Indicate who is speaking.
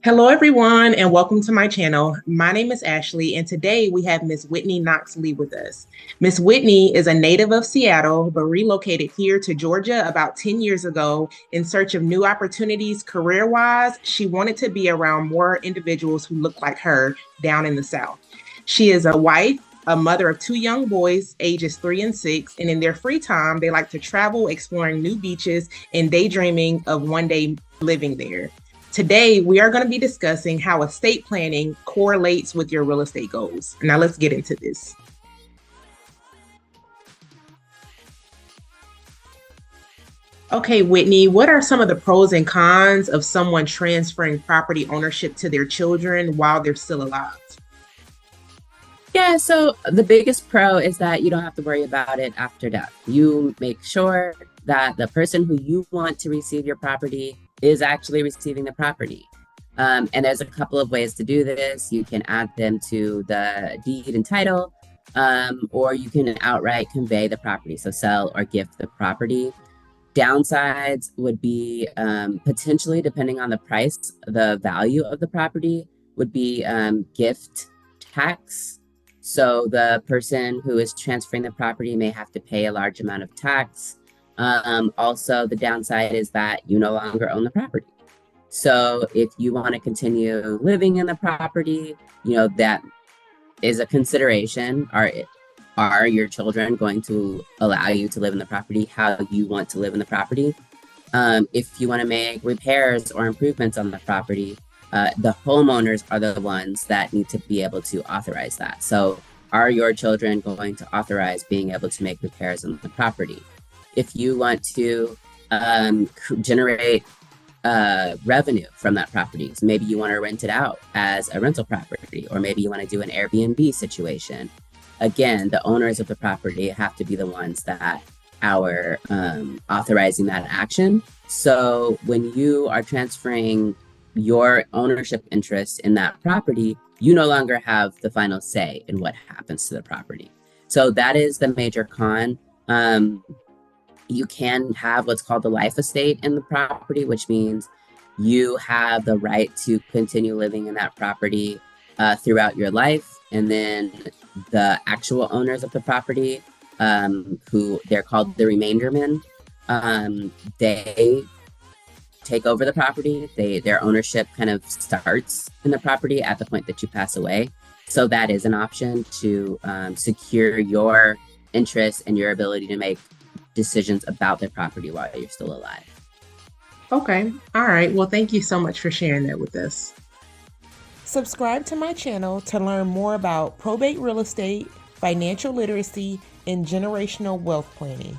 Speaker 1: Hello, everyone, and welcome to my channel. My name is Ashley, and today we have Miss Whitney Knox Lee with us. Miss Whitney is a native of Seattle, but relocated here to Georgia about 10 years ago in search of new opportunities career-wise. She wanted to be around more individuals who look like her down in the South. She is a wife, a mother of two young boys, ages 3 and 6, and in their free time, they like to travel, exploring new beaches, and daydreaming of one day living there. Today, we are going to be discussing how estate planning correlates with your real estate goals. Now, let's get into this. Okay, Whitney, what are some of the pros and cons of someone transferring property ownership to their children while they're still alive?
Speaker 2: Yeah, so the biggest pro is that you don't have to worry about it after death. You make sure that the person who you want to receive your property is actually receiving the property. And there's a couple of ways to do this. You can add them to the deed and title, or you can outright convey the property, so sell or gift the property. Downsides would be potentially, depending on the price, the value of the property would be gift tax. So the person who is transferring the property may have to pay a large amount of tax. Also, the downside is that you no longer own the property. So if you want to continue living in the property, that is a consideration. Are your children going to allow you to live in the property how you want to live in the property? If you want to make repairs or improvements on the property, the homeowners are the ones that need to be able to authorize that. So are your children going to authorize being able to make repairs on the property? If you want to generate revenue from that property, so maybe you want to rent it out as a rental property, or maybe you want to do an Airbnb situation. Again, the owners of the property have to be the ones that are authorizing that action. So when you are transferring your ownership interest in that property, you no longer have the final say in what happens to the property. So that is the major con. You can have what's called the life estate in the property, which means you have the right to continue living in that property throughout your life. And then the actual owners of the property, who they're called the remaindermen, they take over the property. Their ownership kind of starts in the property at the point that you pass away. So that is an option to secure your interest and your ability to make decisions about the property while you're still alive.
Speaker 1: Okay. All right. Well, thank you so much for sharing that with us.
Speaker 3: Subscribe to my channel to learn more about probate real estate, financial literacy, and generational wealth planning.